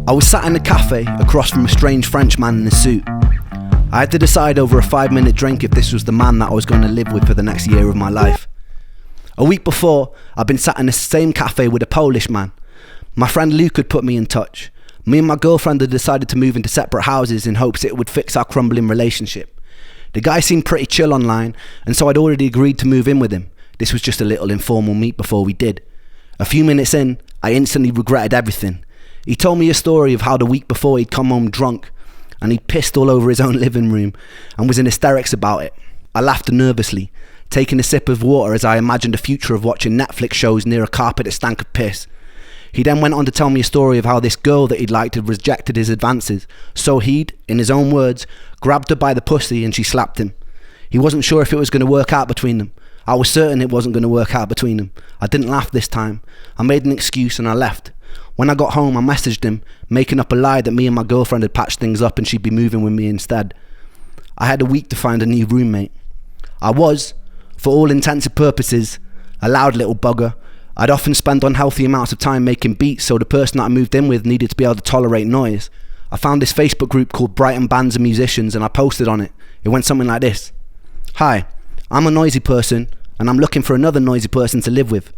I was sat in a cafe across from a strange French man in a suit. I had to decide over a 5-minute drink if this was the man that I was going to live with for the next year of my life. A week before, I'd been sat in the same cafe with a Polish man. My friend Luke had put me in touch. Me and my girlfriend had decided to move into separate houses in hopes it would fix our crumbling relationship. The guy seemed pretty chill online, and so I'd already agreed to move in with him. This was just a little informal meet before we did. A few minutes in, I instantly regretted everything. He told me a story of how the week before he'd come home drunk and he'd pissed all over his own living room and was in hysterics about it. I laughed nervously, taking a sip of water as I imagined a future of watching Netflix shows near a carpet that stank of piss. He then went on to tell me a story of how this girl that he'd liked had rejected his advances, so he'd, in his own words, grabbed her by the pussy and she slapped him. He wasn't sure if it was going to work out between them. I was certain it wasn't going to work out between them. I didn't laugh this time. I made an excuse and I left. When I got home, I messaged him, making up a lie that me and my girlfriend had patched things up and she'd be moving with me instead. I had a week to find a new roommate. I was, for all intents and purposes, a loud little bugger. I'd often spend unhealthy amounts of time making beats, so the person that I moved in with needed to be able to tolerate noise. I found this Facebook group called Brighton Bands and Musicians and I posted on it. It went something like this. Hi, I'm a noisy person and I'm looking for another noisy person to live with.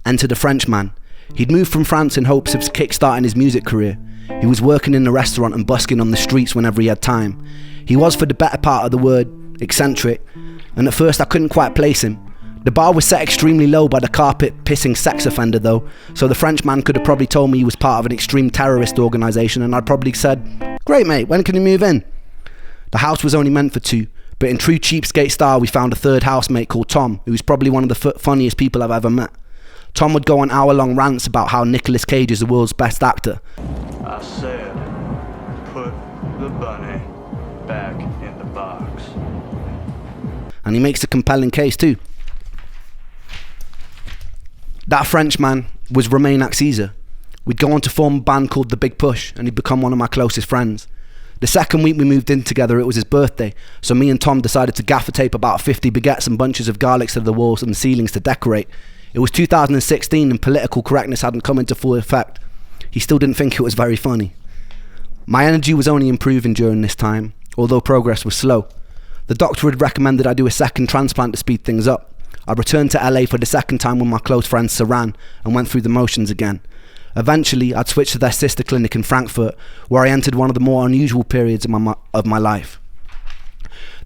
Enter the Frenchman. He'd moved from France in hopes of kick-starting his music career. He was working in a restaurant and busking on the streets whenever he had time. He was, for the better part of the word, eccentric, and at first I couldn't quite place him. The bar was set extremely low by the carpet-pissing sex offender though, so the Frenchman could have probably told me he was part of an extreme terrorist organisation and I'd probably said, "Great mate, when can you move in?" The house was only meant for two, but in true cheapskate style we found a third housemate called Tom, who was probably one of the funniest people I've ever met. Tom would go on hour-long rants about how Nicolas Cage is the world's best actor. I said, put the bunny back in the box. And he makes a compelling case too. That Frenchman was Romain and Tom. We'd go on to form a band called The Big Push and he'd become one of my closest friends. The second week we moved in together, it was his birthday, so me and Tom decided to gaffer tape about 50 baguettes and bunches of garlics to the walls and the ceilings to decorate. It was 2016 and political correctness hadn't come into full effect. He still didn't think it was very funny. My energy was only improving during this time, although progress was slow. The doctor had recommended I do a second transplant to speed things up. I returned to LA for the second time with my close friend Saran and went through the motions again. Eventually, I'd switched to their sister clinic in Frankfurt, where I entered one of the more unusual periods of my life.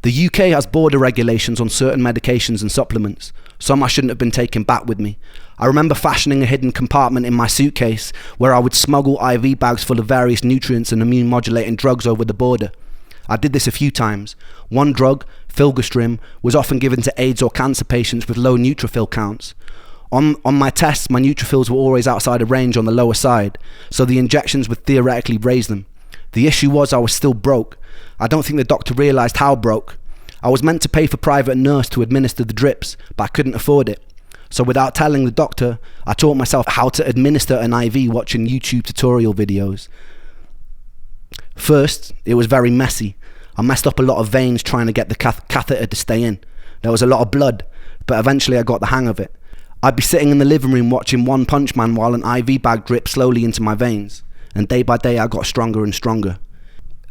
The UK has border regulations on certain medications and supplements. Some I shouldn't have been taking back with me. I remember fashioning a hidden compartment in my suitcase where I would smuggle IV bags full of various nutrients and immune modulating drugs over the border. I did this a few times. One drug, Filgrastim, was often given to AIDS or cancer patients with low neutrophil counts. On my tests, my neutrophils were always outside of range on the lower side, so the injections would theoretically raise them. The issue was I was still broke. I don't think the doctor realised how broke. I was meant to pay for private nurse to administer the drips, but I couldn't afford it. So without telling the doctor, I taught myself how to administer an IV watching YouTube tutorial videos. First, it was very messy. I messed up a lot of veins trying to get the catheter to stay in. There was a lot of blood, but eventually I got the hang of it. I'd be sitting in the living room watching One Punch Man while an IV bag dripped slowly into my veins, and day by day I got stronger and stronger.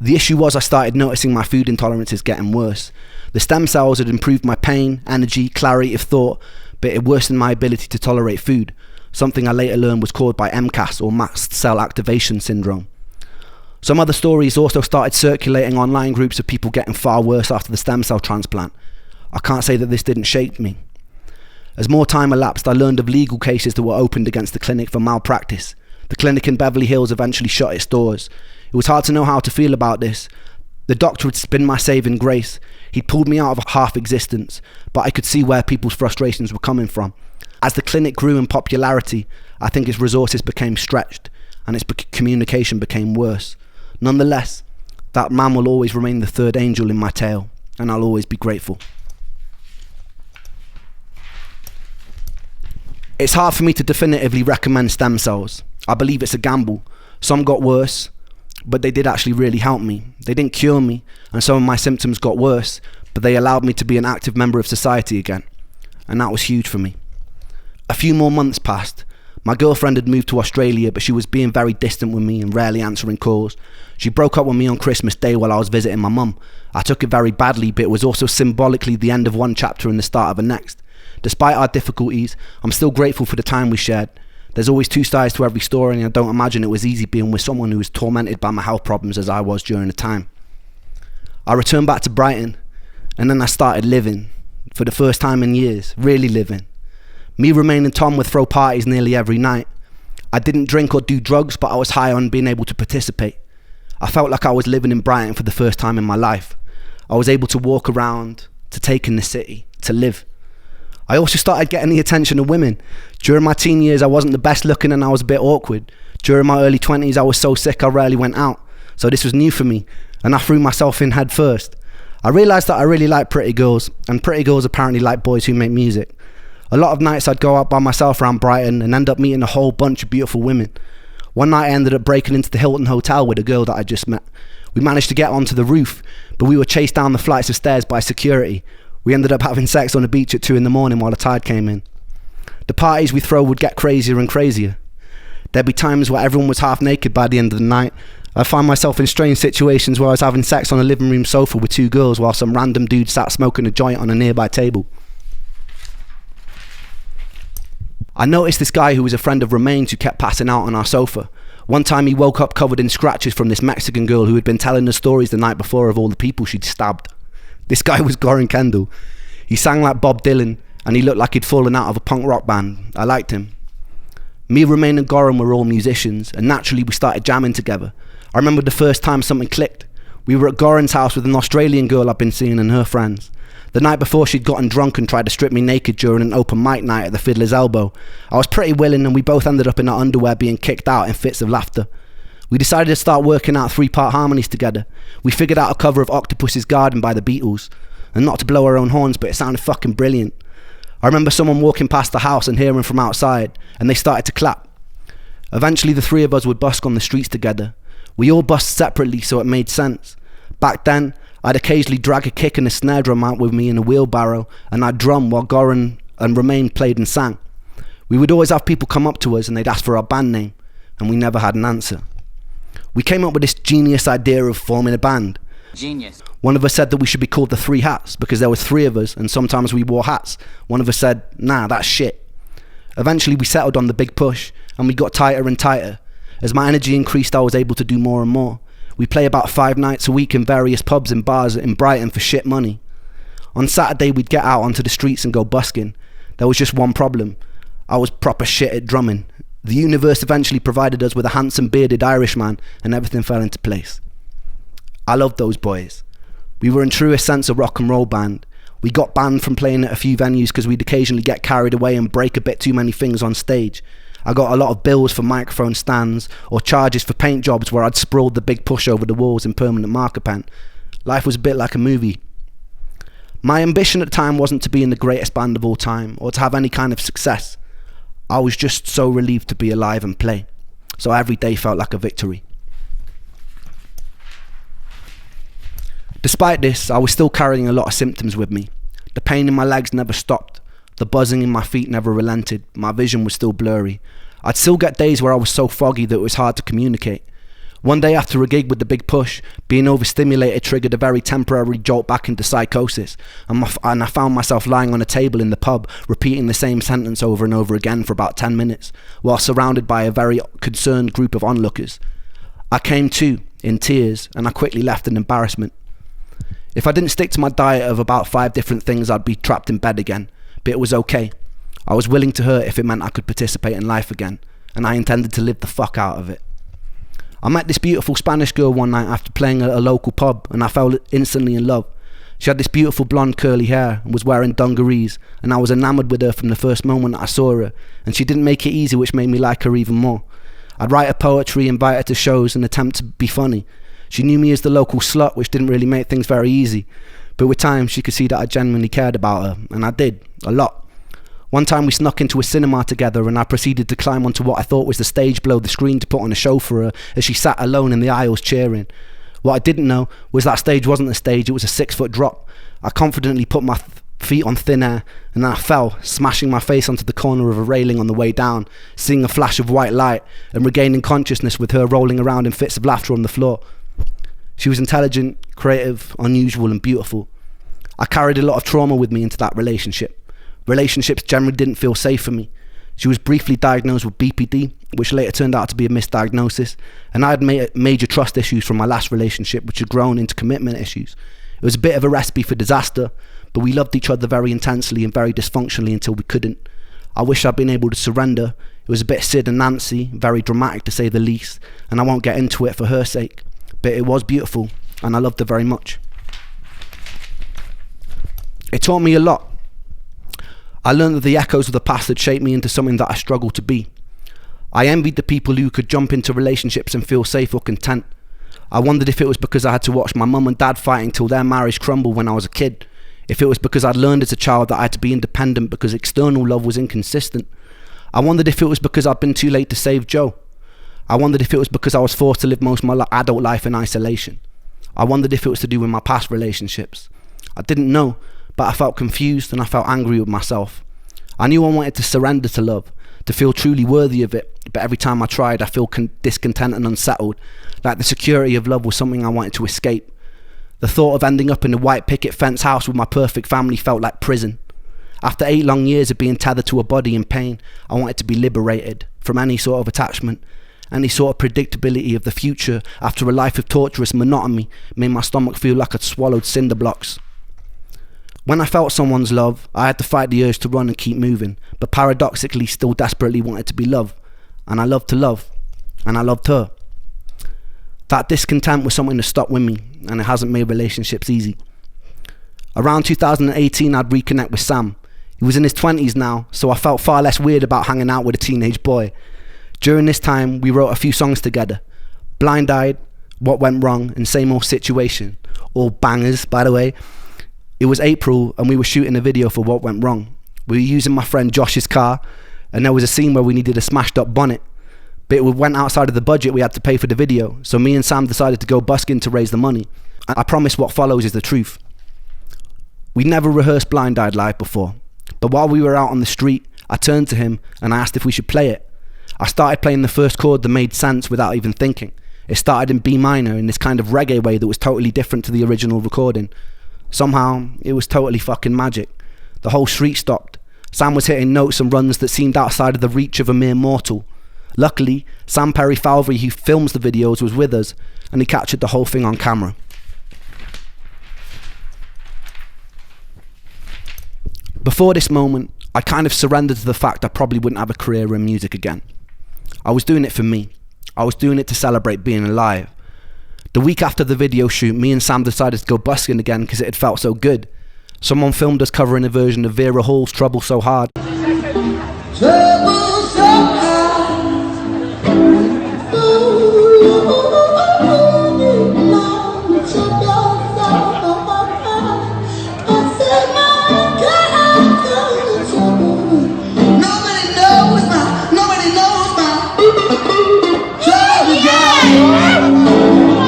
The issue was I started noticing my food intolerances getting worse. The stem cells had improved my pain, energy, clarity of thought, but it worsened my ability to tolerate food, something I later learned was caused by MCAS or mast cell activation syndrome. Some other stories also started circulating online groups of people getting far worse after the stem cell transplant. I can't say that this didn't shape me. As more time elapsed, I learned of legal cases that were opened against the clinic for malpractice. The clinic in Beverly Hills eventually shut its doors. It was hard to know how to feel about this. The doctor had been my saving grace. He'd pulled me out of a half existence, but I could see where people's frustrations were coming from. As the clinic grew in popularity, I think its resources became stretched and its communication became worse. Nonetheless, that man will always remain the third angel in my tale, and I'll always be grateful. It's hard for me to definitively recommend stem cells. I believe it's a gamble. Some got worse, but they did actually really help me. They didn't cure me, and some of my symptoms got worse, but they allowed me to be an active member of society again, and that was huge for me. A few more months passed. My girlfriend had moved to Australia, but she was being very distant with me and rarely answering calls. She broke up with me on Christmas Day while I was visiting my mum. I took it very badly, but it was also symbolically the end of one chapter and the start of the next. Despite our difficulties, I'm still grateful for the time we shared. There's always two sides to every story, and I don't imagine it was easy being with someone who was tormented by my health problems as I was during the time. I returned back to Brighton, and then I started living. For the first time in years, really living. Me, Romain and Tom would throw parties nearly every night. I didn't drink or do drugs, but I was high on being able to participate. I felt like I was living in Brighton for the first time in my life. I was able to walk around, to take in the city, to live. I also started getting the attention of women. During my teen years, I wasn't the best looking and I was a bit awkward. During my early 20s, I was so sick I rarely went out. So this was new for me, and I threw myself in head first. I realised that I really like pretty girls, and pretty girls apparently like boys who make music. A lot of nights I'd go out by myself around Brighton and end up meeting a whole bunch of beautiful women. One night I ended up breaking into the Hilton Hotel with a girl that I just met. We managed to get onto the roof, but we were chased down the flights of stairs by security. We ended up having sex on the beach at 2 a.m. while the tide came in. The parties we throw would get crazier and crazier. There'd be times where everyone was half naked by the end of the night. I find myself in strange situations where I was having sex on a living room sofa with two girls while some random dude sat smoking a joint on a nearby table. I noticed this guy who was a friend of Romain's who kept passing out on our sofa. One time he woke up covered in scratches from this Mexican girl who had been telling the stories the night before of all the people she'd stabbed. This guy was Goran Kendall. He sang like Bob Dylan and he looked like he'd fallen out of a punk rock band. I liked him. Me, Romain and Goran were all musicians, and naturally we started jamming together. I remember the first time something clicked. We were at Goran's house with an Australian girl I'd been seeing and her friends. The night before she'd gotten drunk and tried to strip me naked during an open mic night at the Fiddler's Elbow. I was pretty willing and we both ended up in our underwear being kicked out in fits of laughter. We decided to start working out 3-part harmonies together. We figured out a cover of Octopus's Garden by the Beatles. And not to blow our own horns, but it sounded fucking brilliant. I remember someone walking past the house and hearing from outside, and they started to clap. Eventually the three of us would busk on the streets together. We all busked separately, so it made sense. Back then, I'd occasionally drag a kick and a snare drum out with me in a wheelbarrow, and I'd drum while Goran and Romain played and sang. We would always have people come up to us and they'd ask for our band name, and we never had an answer. We came up with this genius idea of forming a band. Genius. One of us said that we should be called the Three Hats because there was 3 of us and sometimes we wore hats. One of us said, nah, that's shit. Eventually we settled on the Big Push and we got tighter and tighter. As my energy increased, I was able to do more and more. We play about 5 nights a week in various pubs and bars in Brighton for shit money. On Saturday we'd get out onto the streets and go busking. There was just one problem. I was proper shit at drumming. The universe eventually provided us with a handsome bearded Irishman and everything fell into place. I loved those boys. We were in truest sense a rock and roll band. We got banned from playing at a few venues because we'd occasionally get carried away and break a bit too many things on stage. I got a lot of bills for microphone stands or charges for paint jobs where I'd sprawled the Big Push over the walls in permanent marker pen. Life was a bit like a movie. My ambition at the time wasn't to be in the greatest band of all time or to have any kind of success. I was just so relieved to be alive and play. So every day felt like a victory. Despite this, I was still carrying a lot of symptoms with me. The pain in my legs never stopped. The buzzing in my feet never relented. My vision was still blurry. I'd still get days where I was so foggy that it was hard to communicate. One day after a gig with the Big Push, being overstimulated triggered a very temporary jolt back into psychosis, and I found myself lying on a table in the pub, repeating the same sentence over and over again for about 10 minutes, while surrounded by a very concerned group of onlookers. I came to, in tears, and I quickly left in embarrassment. If I didn't stick to my diet of about 5 different things, I'd be trapped in bed again, but it was okay. I was willing to hurt if it meant I could participate in life again, and I intended to live the fuck out of it. I met this beautiful Spanish girl one night after playing at a local pub, and I fell instantly in love. She had this beautiful blonde curly hair and was wearing dungarees, and I was enamoured with her from the first moment that I saw her, and she didn't make it easy, which made me like her even more. I'd write her poetry, invite her to shows and attempt to be funny. She knew me as the local slut, which didn't really make things very easy, but with time she could see that I genuinely cared about her, and I did, a lot. One time we snuck into a cinema together and I proceeded to climb onto what I thought was the stage below the screen to put on a show for her as she sat alone in the aisles cheering. What I didn't know was that stage wasn't a stage, it was a 6-foot drop. I confidently put my feet on thin air, and then I fell, smashing my face onto the corner of a railing on the way down, seeing a flash of white light and regaining consciousness with her rolling around in fits of laughter on the floor. She was intelligent, creative, unusual and beautiful. I carried a lot of trauma with me into that relationship. Relationships generally didn't feel safe for me. She was briefly diagnosed with BPD, which later turned out to be a misdiagnosis, and I had major trust issues from my last relationship, which had grown into commitment issues. It was a bit of a recipe for disaster, but we loved each other very intensely and very dysfunctionally until we couldn't. I wish I'd been able to surrender. It was a bit Sid and Nancy, very dramatic to say the least, and I won't get into it for her sake. But it was beautiful, and I loved her very much. It taught me a lot. I learned that the echoes of the past had shaped me into something that I struggled to be. I envied the people who could jump into relationships and feel safe or content. I wondered if it was because I had to watch my mum and dad fighting till their marriage crumbled when I was a kid. If it was because I'd learned as a child that I had to be independent because external love was inconsistent. I wondered if it was because I'd been too late to save Joe. I wondered if it was because I was forced to live most of my adult life in isolation. I wondered if it was to do with my past relationships. I didn't know, but I felt confused and I felt angry with myself. I knew I wanted to surrender to love, to feel truly worthy of it, but every time I tried I felt discontent and unsettled, like the security of love was something I wanted to escape. The thought of ending up in a white picket fence house with my perfect family felt like prison. After 8 long years of being tethered to a body in pain, I wanted to be liberated from any sort of attachment. Any sort of predictability of the future after a life of torturous monotony made my stomach feel like I'd swallowed cinder blocks. When I felt someone's love, I had to fight the urge to run and keep moving, but paradoxically still desperately wanted to be loved. And I loved to love. And I loved her. That discontent was something to stop with me, and it hasn't made relationships easy. Around 2018, I'd reconnect with Sam. He was in his 20s now, so I felt far less weird about hanging out with a teenage boy. During this time, we wrote a few songs together. Blind Eyed, What Went Wrong, and Same Old Situation. All bangers, by the way. It was April, and we were shooting a video for What Went Wrong. We were using my friend Josh's car, and there was a scene where we needed a smashed up bonnet. But it went outside of the budget we had to pay for the video, so me and Sam decided to go busking to raise the money. I promise what follows is the truth. We never rehearsed Blind Eyed live before, but while we were out on the street, I turned to him and I asked if we should play it. I started playing the first chord that made sense without even thinking. It started in B minor in this kind of reggae way that was totally different to the original recording. Somehow, it was totally fucking magic. The whole street stopped. Sam was hitting notes and runs that seemed outside of the reach of a mere mortal. Luckily, Sam Perry Falvey, who films the videos, was with us, and he captured the whole thing on camera. Before this moment, I kind of surrendered to the fact I probably wouldn't have a career in music again. I was doing it for me. I was doing it to celebrate being alive. The week after the video shoot, me and Sam decided to go busking again because it had felt so good. Someone filmed us covering a version of Vera Hall's Trouble So Hard. Trouble so hard.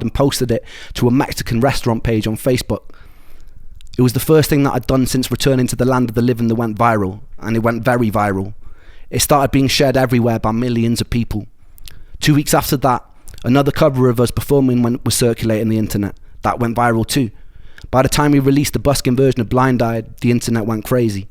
And posted it to a Mexican restaurant page on Facebook. It was the first thing that I'd done since returning to the land of the living that went viral, and it went very viral. It started being shared everywhere by millions of people. 2 weeks after that, another cover of us performing was circulating the internet. That went viral too. By the time we released the busking version of Blind Eyed, the internet went crazy.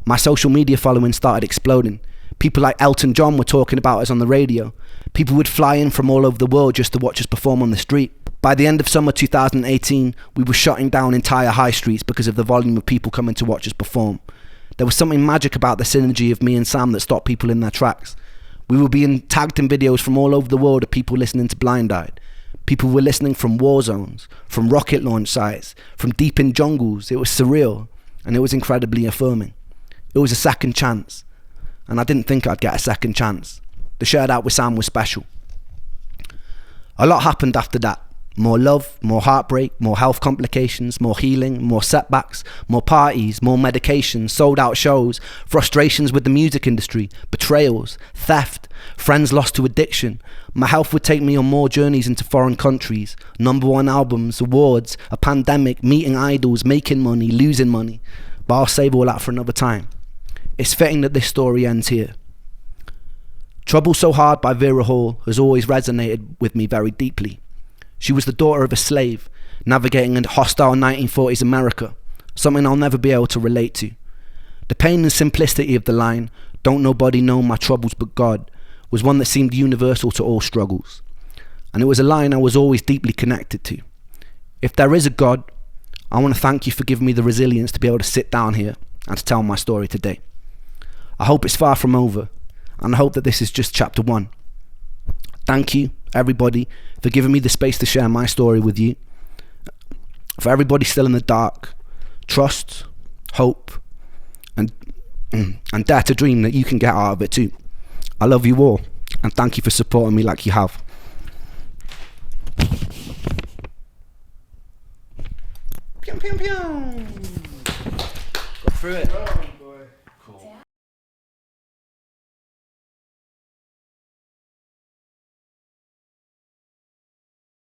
My social media following started exploding. People like Elton John were talking about us on the radio. People would fly in from all over the world just to watch us perform on the street. By the end of summer 2018, we were shutting down entire high streets because of the volume of people coming to watch us perform. There was something magic about the synergy of me and Sam that stopped people in their tracks. We were being tagged in videos from all over the world of people listening to Blind Eyed. People were listening from war zones, from rocket launch sites, from deep in jungles. It was surreal, and it was incredibly affirming. It was a second chance, and I didn't think I'd get a second chance. The shared out with Sam was special. A lot happened after that. More love, more heartbreak, more health complications, more healing, more setbacks, more parties, more medications, sold out shows, frustrations with the music industry, betrayals, theft, friends lost to addiction. My health would take me on more journeys into foreign countries, #1 albums, awards, a pandemic, meeting idols, making money, losing money. but I'll save all that for another time. It's fitting that this story ends here. Trouble So Hard by Vera Hall has always resonated with me very deeply. She was the daughter of a slave, navigating a hostile 1940s America, something I'll never be able to relate to. The pain and simplicity of the line, "Don't nobody know my troubles but God," was one that seemed universal to all struggles. And it was a line I was always deeply connected to. If there is a God, I want to thank you for giving me the resilience to be able to sit down here and to tell my story today. I hope it's far from over, and I hope that this is just chapter 1. Thank you, everybody, for giving me the space to share my story with you. For everybody still in the dark, trust, hope, and dare to dream that you can get out of it too. I love you all, and thank you for supporting me like you have. Pew, pew, pew. Go through it.